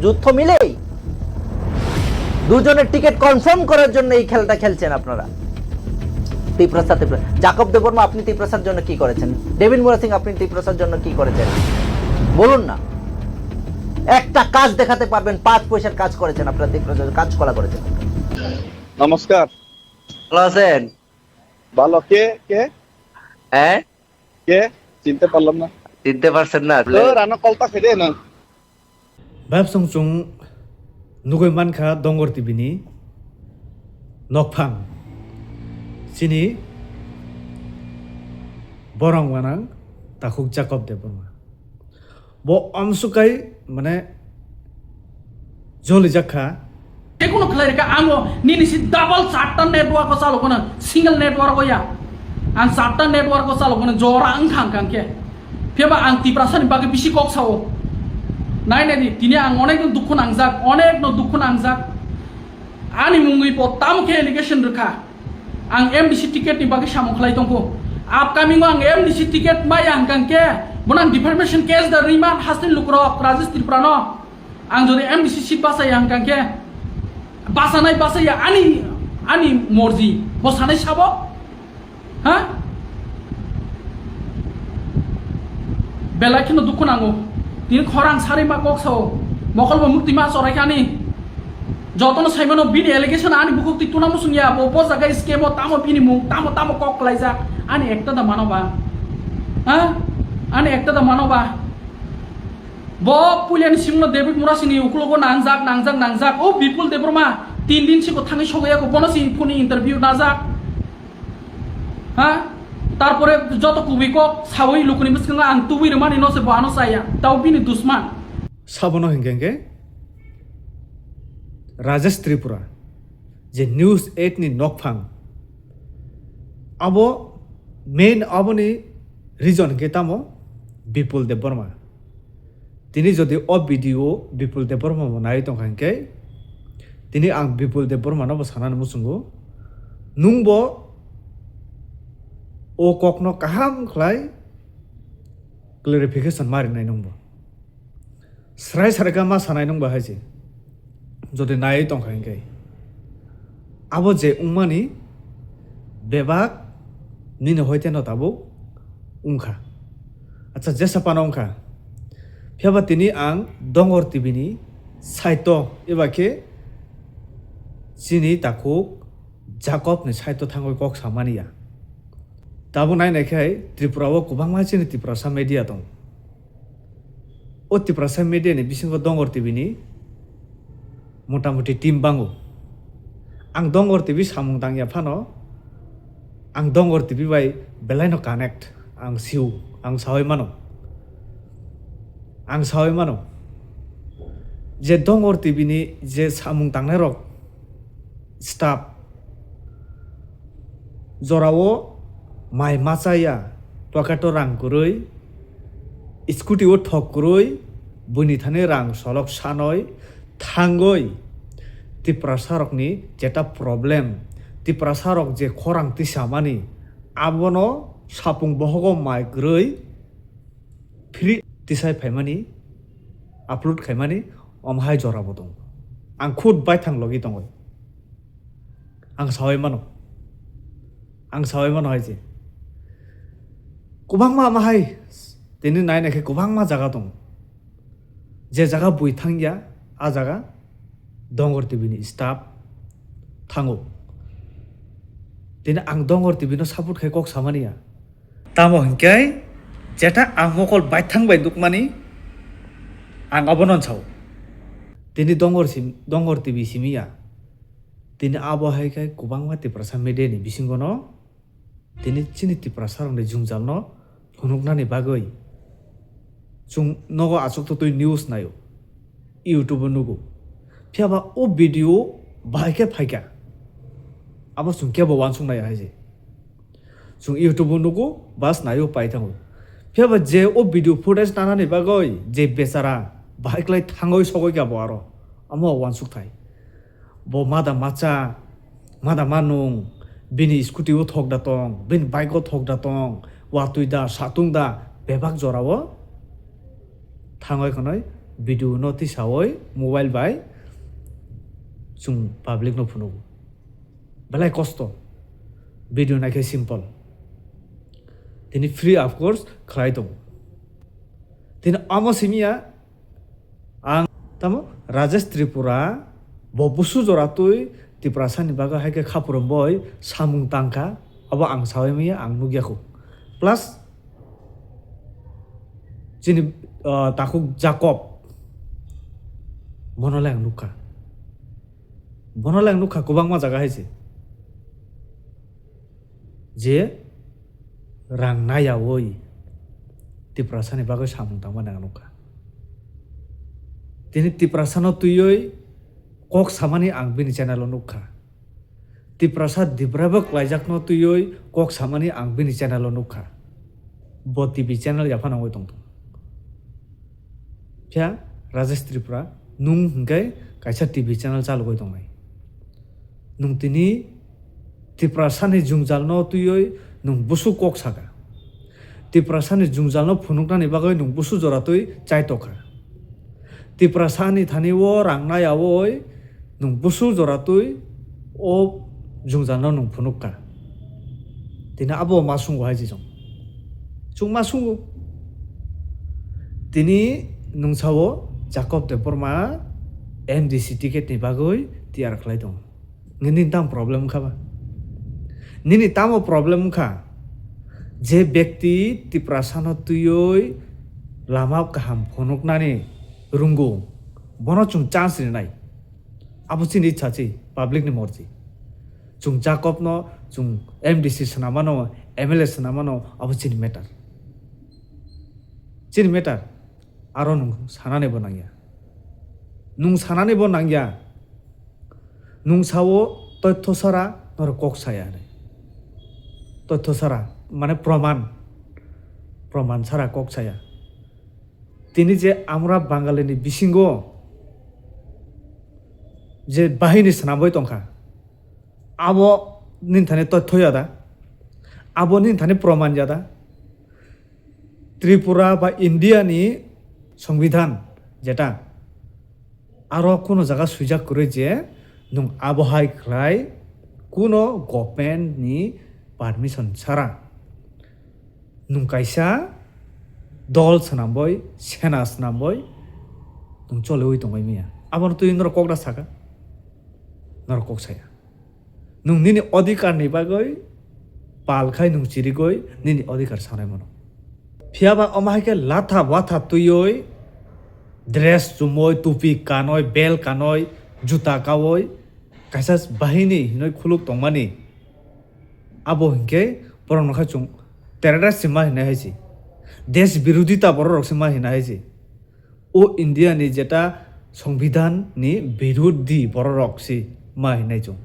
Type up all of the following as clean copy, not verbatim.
যুদ্ধ মিলেই দুজনের টিকিট কনফার্ম করার জন্য এই খেলাটা খেলছেন আপনারা। ত্রিপ্রসাদ জাকব দেববর্মা আপনি ত্রিপ্রসাদ জন্য কি করেছেন? ডেভিড মুরা সিং আপনি ত্রিপ্রসাদ জন্য কি করেছেন বলুন না। একটা কাজ দেখাতে পারবেন 5 পয়সার কাজ করেছেন আপনারা, ত্রিপ্রসাদ কাজ করা করেছেন। নমস্কার। ভালো আছেন? ভালো। কে কে হ্যাঁ কে চিনতে পারলাম না। চিনতে পারছেন না? রানা কলতা খেদে না Babsong chung nugoi mankha dongor tibini nokphang sini borong manang takhuk Jacob Deborma bo amsukai mane joli jakha কোনো খেলার কা আঙো নিনিসি ডাবল চারটা নেটওয়ার্ক চালু কোন সিঙ্গেল নেটওয়ার্ক ya আং চারটা নেটওয়ার্ক চালু কোন জরা আং খাংখাংকে ফেবা আং তিপ্রাসানি বাগে বিসি কক সাও নাই নাই তিনি আং অনেক দুঃখ নাংজাক অনেক দুঃখ নাংজাক আনি মুঙ্গি প তামকে এলিগেশন রখা আং এমডিসি টিকেট নি বাগে সামো খলাই তংকো আপকামিং আং এমডিসি টিকেট মাই আং কাংকে বনাং ডিফরমেশন কেস দা রিমান হাসিন লুকরক রাজেশ ত্রিপুরানো আং যদি এমডিসি সিট বাসাই আং কাংকে বাসানাই বাসাইয়া আনি মর্জি বসানাই সাবো হ্যাঁ বেলা কিন্তু দুঃখ নাঙ্গো তিনি খরাং সারি মা কক সাও মকলবো মুক্তি মা সরাইখানি যতন সাইমনো বিনি এলিগেশন আনি বুকুক তি তুনা মুসুনিয়া বো জায়গা স্কেমো তামো বিনি মুং তামো কক লাইজা আনি একটা দা মানবা হ্যাঁ আনি একটা দা মানবা bo pulian simno David Mura sini uklogo nangjak o Bipul Deborma 3 din siko thangi sogoya ko bono si phone interview najak ha তারপরে যত কুবিকো সাওই লুকুনি মিসকিনা আং তুবির মানি নসে বানো সাইয়া তাও বিনি দুশমান sabono hingenge Rajesh Tripura je news 8 ni nokphang abo main aboni reason ke tamo Bipul Deborma তিনি যদি অ video বিপুল দেববর্মা মনাই তংখানকে তিনি আং বিপুল দেববর্মা নব সানান মুসুঙ্গো নুংবো ও কখনো কাহাম খলাই ক্লারিফিকেশন মারিনাই নুংবো স্রাই সারকা মা সানাই নুংবা হাইছে যদি নাই তংখানকে আবো যে উমানি বেবাক নিনে হইতে নতাবো উংখা আচ্ছা যে সাপানা উংখা Fiaba tini ang dongor tibini saito ibake sini takuk Jacob ni saito thangoi kok samania tabo nai nakhai Tripura o kubang ma chini Tripura media tong o Tripura media ni bisingo dongor tibini motamuti team bango ang dongor tibi samung tangya phano ang dongor tibi bai belaino connect ang siu ang sawai mano ang sawai mano je dongor tibini je samung tangnai rok staff jorao mai machaya tokato rang kurui scooty o thok kurui buni thane rang solok sanoi thangoi Tripura sarok ni jeta problem Tripura sarok je khorang tisamani abono sapung bohogo mai kurui free tisai phaimani upload khaimani omhai jorabo dong ang khud bai thang logi tongoi ang sawai mano haije kubangma mahai tini nai nakhe kubangma jaga dong je jaga bui thangya a jaga dongor tibini staff thango tini ang dongor tibino support khai kok samania tamo hingkai যেটা আংমকল বাইথাং by দুকমানি আং অবনন ছাও তিনি দঙ্গর TV সিমিয়া তিনি আবহাইকাই কুবাংমা Tripura media ni bisingono তিনি চিনি Tripura sarongni jungjalno phunuknani bagoi chung nogo achuk to tui news nayo YouTube nugo phiaba o video baike phaika abo sungke bo wansung nai haije chung YouTube nugo bas nayo paithango Fiaba je o video footage tanani bagoi je besara baiklai thangoi sogoi ga boaro amo wansuk thai bo mada macha mada manung bini scooty o thok da tong bin bike o thok da tong wa tuida satung da bebak jorao thangoi khanoi video no ti sawoi mobile bai chung public no phunugo balai kosto video na ke simple tini free of course khlai dong tini amo simia ang tamo Rajesh Tripura bo busu joratui tiprasani baga haike khapuram boy samung tangka abo ang sawai mia ang nugiaku plus jini takuk Jacob bonolang nuka kubangma jaga haise je rang naya woi tiprasani baga samung tangma nang nuka tini tiprasano tuyoi kok samani ang bini channel nuka tiprasa dibrabak laijakno tuyoi kok samani ang bini channel nuka bo TV channel yaphana woi tong pya Rajesh Tripura nung hingkai kaisa TV channel chalu goi tong mai nung tini tiprasani jungjalno tuyoi nung busu kok saga tiprasani jungjalno phunuknani bagoi nung busu joratoi chaitoka tiprasani thani wo rangnaya woi nung busu joratoi o jungjalno nung phunukka tina abo masungo haji chung masungo tini nung sawo Jacob Deborma MDC ticket ni bagoi tiar khlai dong ngini tam problem khaba nini tamo problem kha je ব্যক্তি tiprasano tuyoi lama kaham phonuknani rungo bono chung chance ni nai abo chini chachi public ni morji chung Jacob no chung MDC sanamano MLA sanamano abo chini matter aro nung sanane bonangya nung sawo তথ্য সারা নর cock সায়া তথ্য সারা মানে প্রমাণ ছাড়া cock সায়া তিনি যে আমরা বাঙালিনি বিসিঙ্গ যে বাহিনী সানাবই তংখা আবো নিনথানে তথ্য যাদা আবো নিনথানে প্রমাণ যাদা ত্রিপুরা বা ইন্ডিয়ানি সংবিধান যেটা আরো কোনো জায়গা সুযোগ করে যে nung abohai krai kuno government ni permission sara nung kaisa dol sanamboy sena sanamboy nung chole oi tongoi mia abon tu inor kokda saka nor kok saya nung nini odhikar ni bagoi pal khai nung chiri goi nini odhikar sanai mono phiaba omahike latha watha tuyoi dress chumoi tupi kanoi bel kanoi juta kawoi kaisa bahini hinoi khuluk tongmani abo hinke borok nokha chung terrorist sima hina haisi desh birodhita borok sima hina haisi o India ni jeta সংবিধান ni birodhi borok si ma hinai chung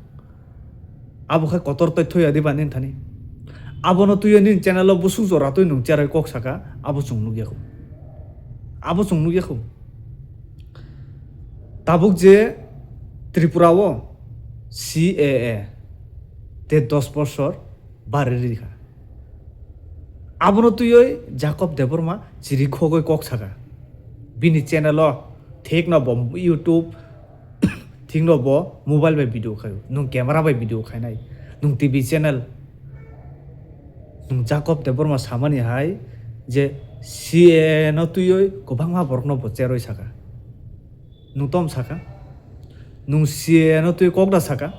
abo kha kotor totthoi adi banin thani abo no tuyo nin channel o busu jora toi nung charai kok saka abo chung nugiakhu tabuk je Tripura ও CAA তে 10 বছর বারে রেখা আবনো তুই Jakob Debbarma চিরি খগই cock ছাকা বিনি channel ঠিক নব YouTube ঠিক নব মোবাইল বাই ভিডিও খায় নুং ক্যামেরা বাই ভিডিও খায় নাই নুং টিভি চ্যানেল নুং জাকব দেববর্মা সামানি হাই যে CAA ন তুই গোবাংমা বরকন বচেরই ছাকা নুতম ছাকা nung CAA no tu kokda saka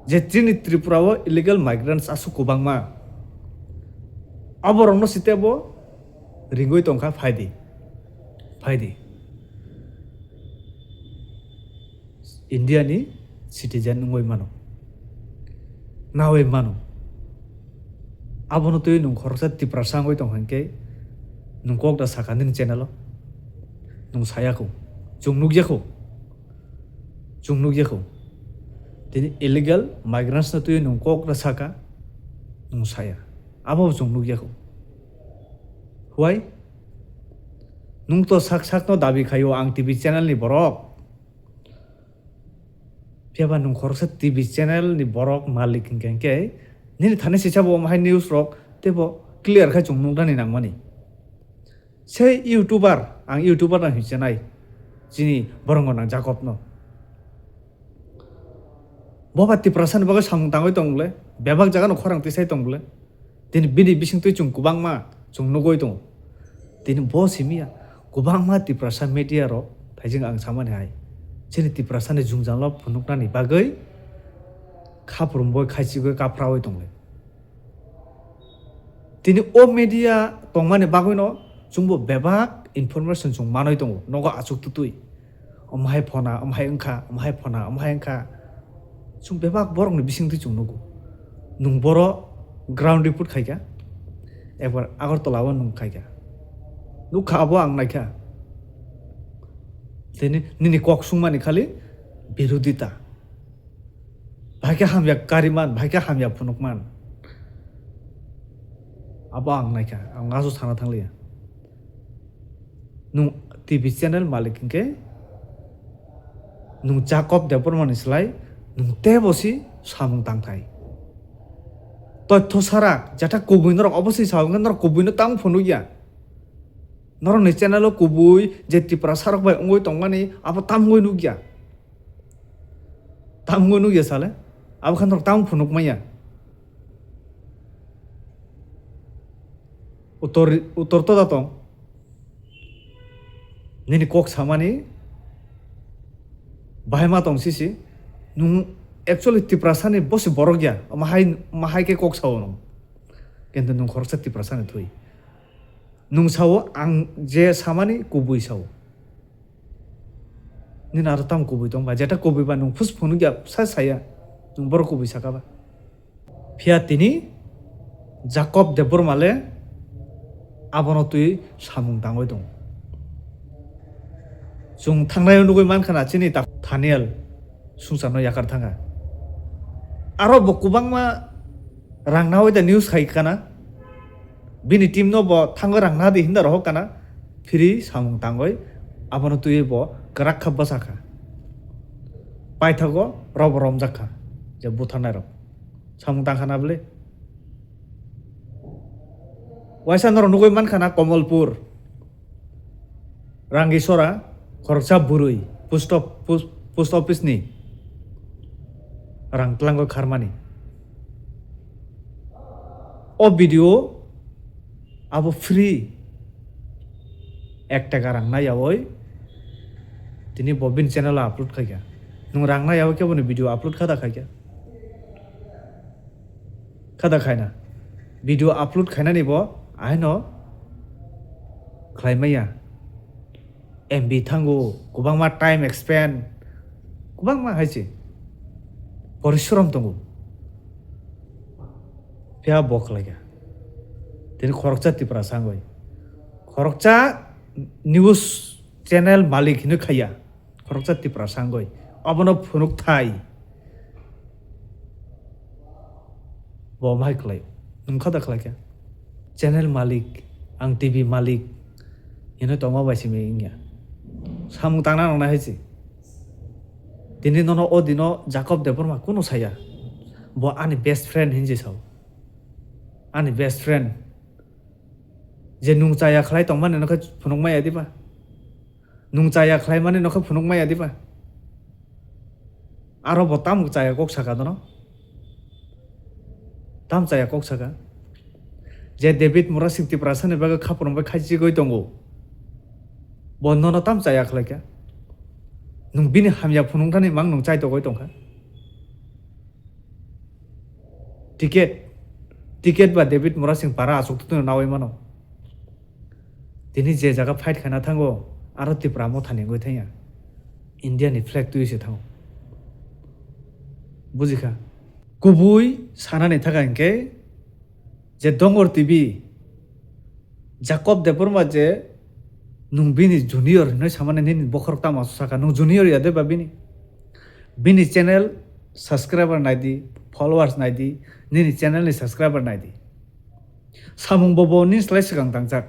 je chini Tripura o illegal migrants asu kubangma aborong no sitebo ringoi tongkha faidi India ni citizen ngoi mano nawe mano abono tu nung khorsa Tripura sangoi tong hanke nung kokda saka ning channel nung sayako chung tini illegal migrants na tuyo nung kok na saka nung saya abo chung huay nung to sak no dabi kayo ang TV channel ni borok piaba nung khorsa TV channel ni borok malik hingke nini thane sichabo mahai news rok tebo clear kha chung nung dani nangmani sei youtuber ang youtuber na hisenai jini borongo nang jakob no boba tiprasan baga samung tangoi tongle bebak jaga no khorang tisai tongle tin bini bising tui chung kubang ma chung nugoi tong tin bo simia kubang ma tiprasan media ro thaijing ang samane hai jini tiprasan ni jungjanglo phunukna ni bagai khaprum boy khaisi goi kaprao tongle tini o media tongmane bagoi no chungbo bebak information chung manoi tongo nogo achuk tutui omhai phona omhai engkha omhai phona omhai engkha chung bebak borok ni bising tui chung nogo nung boro ground report khaika ebar agartala o nung khaika nuk khabo ang naikha tini nini kok sungmani khali birodita bhaike hamya kariman bhaike hamya phunukman abo ang naikha ang ngaso thana thanglia nung TV channel malik ke nung Jacob Deborman islai nung tebosi samung tangthai তথ্য সারা যেটা কবুই নরক অবশ্যই সাউঙ্গ নরক কবুই ন তাং phone গিয়া নরক নি channel কবুই যে ত্রিপুরা সারক বাই অঙ্গই তংমানি আবার তাম গই নু গিয়া সালে আবার খান তাম ফোনক মাইয়া উত্তর তো দাতং নিনি কক সামানি বাহাইমা তং সিসি নু actually tiprasani bosi borogya mahai ke kok sawo nung kento nung khorsa tiprasani thui nung sawo ang je samani kubui sawo nin aratam kubui tong ba jeta kubui ba nung phus phunu gya sa saya nung bor kubui sakaba phia tini Jacob Debor male abono tui samung tangoi dong jung thangnai nugoi man khana chini ta Daniel sungsano yakar thanga aro bokubang ma rangna hoida news khai kana bini team no bo thang rangna di hinda roh kana phiri samung tangoi abono tuye bo karak khab basakha paithago rob rom jakha je buthanai ro samung tang khana bole waisa nor nugoi man khana Komalpur Rangisora Khoroksa Burui post office ni rang tlango kharmani o video abo free 1 টাকা rang na yawoi tini bobin channel upload khaika nung rang na yawo ke boni video upload khada khaika khada khaina video upload khaina ni bo aino khlaimaya MB thango kubangma time expand kubangma haisi পরিশ্রম তঙ্গু ফিয়া বক লাগা তিনি খরকচা Tripura সাঙ্গই খরকচা news channel মালিক হিনে খাইয়া খরকচা ত্রিপুরা সাঙ্গই অবন ফুনুক থাই বমাই খলাই নুমখা দাখলাইকা channel মালিক আং TV মালিক হিনে তমা bye see মে ইংয়া সামু তাংনা ননা হইছে তিনি নন ও দিন Jacob Deborma কোনো ছায়া ব আনি বেস্ট ফ্রেন্ড হিনজি সাও আনি বেস্ট ফ্রেন্ড যে নুং চায়া খাই তং মানে নখ ফুনুক মাই আদিবা নুং চায়া খাই মানে নখ ফুনুক মাই আদিবা আরো ব তাম চায়া কক সাকা দন তাম চায়া কক সাকা যে ডেভিড মোরা সিংতি প্রাসানে বাগে খাপরম বাই খাইজি গই দঙ্গো বন্ধন তাম চায়া খাইকা nung bini hamya phunung thani mang nung chai to goi tongkha ticket ba David Morasing para asuk tu nawai mano tini je jaga fight khana thango aro tipra mo thani goi thaya Indian flag tu ise thang bujikha kubui sanane thaka inke je dongor TV Jacob Deborma je nung bini junior no samane nin bokhor tama saka nung junior ya de bini channel subscriber nai di followers nai di nini channel ni subscriber nai di samung bobo nin slai sigang tangjak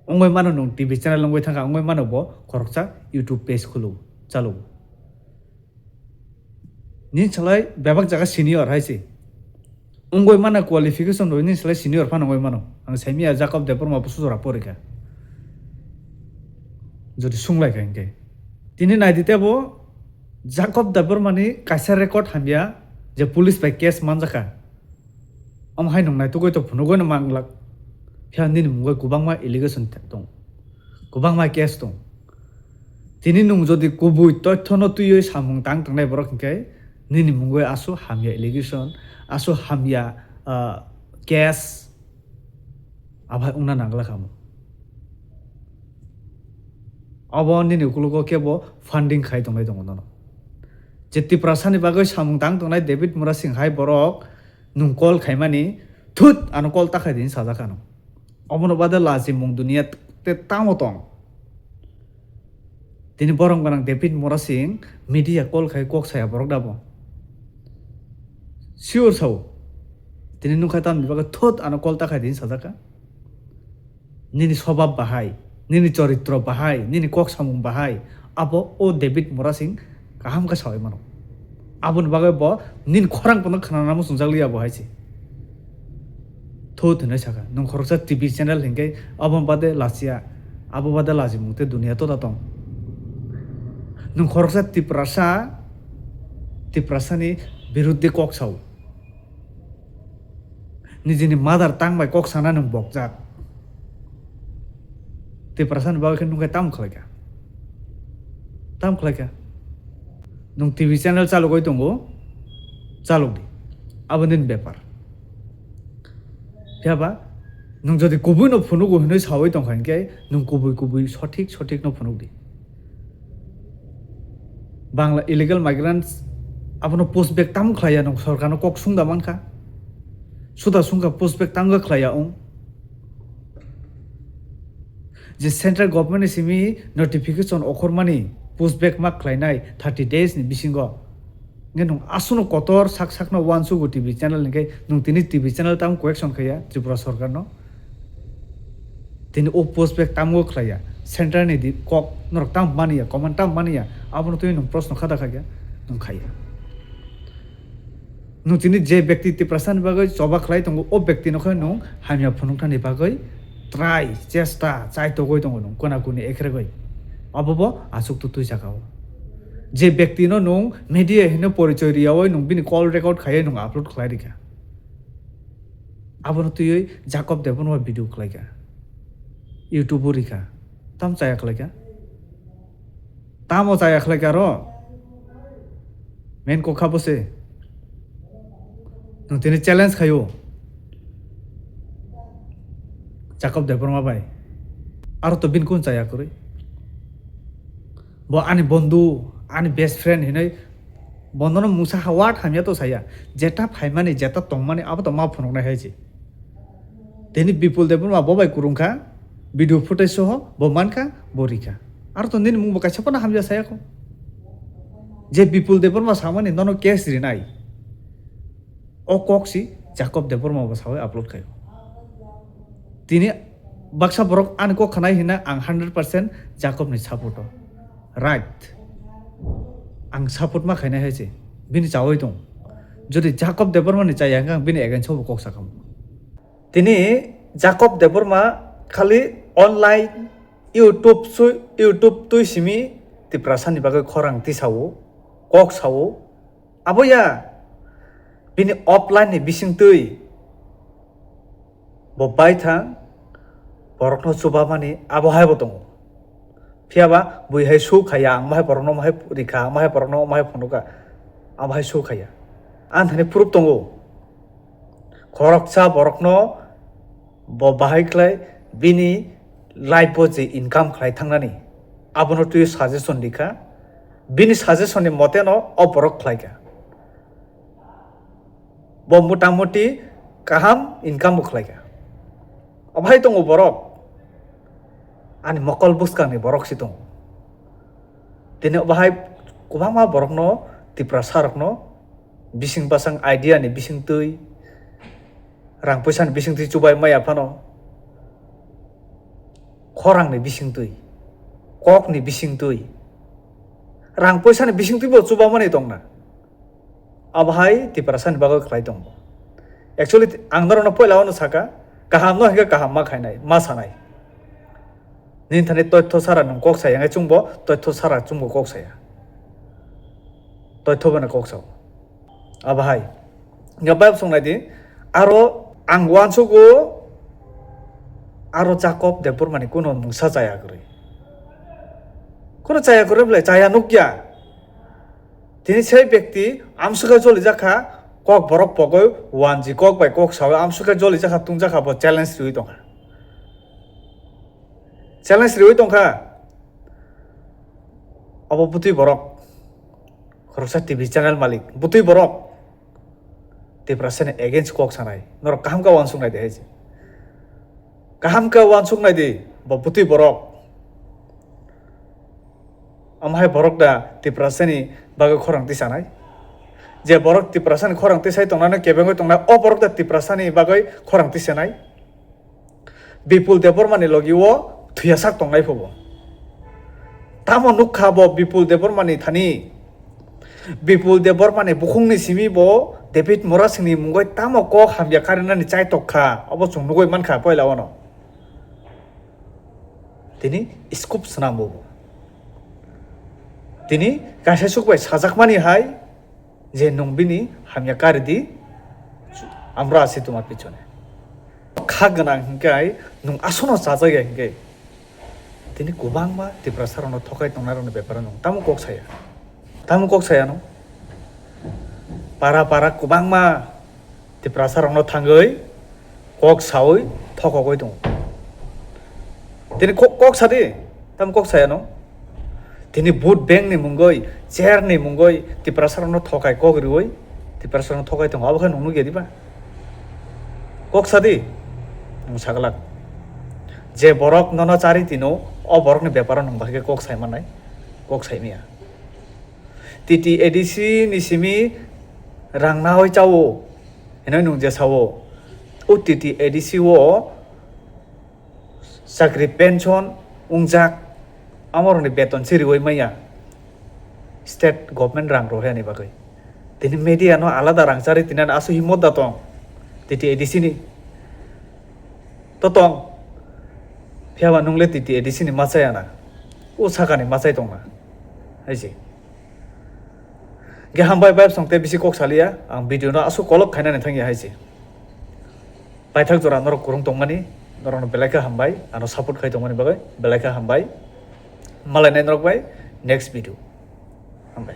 ongoi mano nung TV channel ongoi thanga ongoi mano bo khorokcha YouTube page khulu chalu nin chalai bebak jaga senior haisi ongoi mana qualification ro nin slai senior phan ongoi mano ang saimia Jacob Deborma busura porika যদি সুংলাইखা হিংকে তিনি নাইদিতেবো Jakob দেববর্মানি কাইসা record হাमिया যে police by case মানজাখা আমহাই नंनाय तो गयतो फुनुगोन मांगलाक फियानिनि मुगै गोबांमा allegation दं गोबांमा case दं तिनि नं जदि गुबै तथ्यनो तुयै सामुं तां थांनाय बरक हिंके निनि मुगै आसु हामिया एलिगेशन आसु हामिया केस आभाय उंना नांगला खामु अब निनि उकुलुको केबो फान्डिं खाय दंनाय दङ ननो जेति प्रासानि बागै सामुं तां थांनाय डेभिड मुरा सिंह हाय बरक नुं कल खायमानि थुत आनो कल ताखाय दिन साजाखानो अबनो बादे लाजि मुं दुनिया ते तामो दं তিনি বরং গনাং David Mura Singh media call খাই কক সায়া বরক দাবো শিওর সাও তিনি নুখাই তাম বিভাগে থত আনো কল তাখাই দিন সাজাকা নিনি স্বভাব বাহাই নিনি চরিত্র বাহাই নিনি কক সামুং বাহাই আবো ও ডেভিড মুরা সিং কাহাম কা সাওই মানো আবন বাগে ব নিন খরাং পন খানা নামো সুংজাগলিয়া বহাইছি থত হনে সাকা নুং খরকসা টিভি চ্যানেল হিংকে আবন বাদে লাসিয়া আবো বাদে লাজি মুতে দুনিয়া তো Datong nung khoroksa tiprasani biruddhe kok sau nijini mother tang bai kok sana nung bokjak tiprasani bagai nung kai tam khlaika nung tv channel chalu goi tongo chalu di abonin bepar phiaba nung jodi kubui no phunugo hinoi sawai tongkhain ke nung kubui sothik no phunuk di Bangla illegal migrants আপনো push back তাম খায়া नं সরকারনো cock সুংদা মানখা সুদা সুংকা post bake তাঙ্গা খায়া ও যে central government সিমি notification অখরমানি পোস্ট বেক मा খাইনাই 30 days ni bisingo ngen asuno kotor sakno wansu go tv channel ni kai nung tini tv channel tam correction khaya tripura sarkarno tini o post back tamgo khlaya center ni di kok norok tam mania command tam mania abono tui nung proshno khada khaya nung khaya nung tini je ব্যক্তি ti prasan bagai choba khlai tongo o ব্যক্তি no khai nung hamya phunung thani bagai try chesta chai to goi tongo nung kona kuni ekre goi abobo asuk tu tui sakao যে ব্যক্তি no nung media hino porichoy riawoi nung bini call record khaye nung upload khlai dikha abono tui jacob debon wa video khlaika YouTube rika tam chaya khlaika tamo chaya khlaika ro men ko khabose nung tini challenge khayo jacob debon ma bai aro to bin kun chaya kore bo ani bondhu ani best friend hinai bondhono musa hawat hamya to saya jeta phaimani jeta tongmani abo to ma phonok na haichi teni bipul debon ma bobai kurungkha video footage soho bomanka borika aro to nin mung bakacha pona hamya saya ko je bipul debon ma samani nono case rinai o koksi jacob debon ma basawai upload khayo tini baksa borok an ko khanai hina ang 100% jacob ni support right ang support ma khaina haiche bini chawai dong jodi jacob deborma ni chaya ang bini against hobo kok sakam tini jacob deborma khali online youtube tui simi ti prasani bagai khorang ti sawo kok sawo aboya bini offline ni bising tui bo bai thang borokno chubamani abohai botong phiaba buihai su khaya ang mahai porno mahai rikha mahai porno mahai phonuka amhai su khaya an thani proof tongo khorokcha borokno bo bahai khlai bini life boje income khlai thangnani abono tu suggestion dikha bini suggestion ni mote no oborok khlaika bo motamoti kaham income khlaika amhai tongo borok ani mokol buskang ni borok sitong tini bahai kubama borok no tiprasarok no bising pasang idea ni bising tui rang puisan bising tui chubai maya phano khorang ni bising tui kok ni bising tui rang puisan ni bising tui bo chuba mani tong na abhai tiprasan bago khlai tong actually angdaro no poila no saka kaham no hega kaham ma khainai ma sanai nin thani toitho sara nung kok saya ngai chungbo toitho sara chungbo kok saya toitho bana kok sao abahai ngabab songnai di aro angwan sugo aro Jacob debor mani kuno nungsa jaya kori kuno jaya kori bole jaya nukya tini sei ব্যক্তি amsuka joli jakha kok borok pogoi wanji kok bai kok sawe amsuka joli jakha tung jakha bo challenge rui dong challenge rui dong kha abo putui borok khoroksa TV channel malik putui borok tiprasane against kok sanai nor kaham ka wansung nai de heji kaham ka wansung nai de bo putui borok amhai borok da tiprasani baga khorang ti sanai je borok tiprasani khorang ti sai tongnana kebengoi tongna o borok da tiprasani bagai khorang ti sanai bipul debor mani logi o thuyasak tongnai phobo tamo nukha bo bipul debor mani thani bipul debor mani bukhungni simi bo David Morasingni mungoi tamo kok hamya karina ni chai tokkha abo chungnugoi mankha poila ono tini scoop snambo tini kaisa sukbai sajakmani hai je nongbini hamya karidi amra aছি তোমার পিছনে খাগনা হিংকাই নং আসনো সাজাগে হিংকাই তিনি গোবাংমা তিপ্রাসারনো থকাই তংনারনো ব্যাপার নং তামু কক ছায়া নো para গোবাংমা তিপ্রাসারনো থাঙ্গৈ kok sawi thokogoi dong তিনি kok sadi tam kok saya no tini boot bank ni mungoi chair ni mungoi tiprasarno thokai kok rioi tiprasarno thokai tong abakhan nunu ge diba kok sadi sagalak je borok nono chari tino o borok ni byapar nong bhage kok sai manai kok sai mia titi edc ni simi rangna hoi chawo enoi nung je sawo o titi edc wo sakri pension ungjak amoroni beton sirioi maya state government rang rohe ni bagai tini media no alada rang chari tinan asu himot da tong titi edc ni to tong phiaba nungle titi edc ni machaya na o saka ni machai tong na haisi ge hambai bai songte bisi kok salia ang video no asu kolok khaina ni thangi haisi baithak jora norok kurung tongmani norok belaka hambai ano support khai tongmani bagai belaka hambai malai nai norok bai next video hambai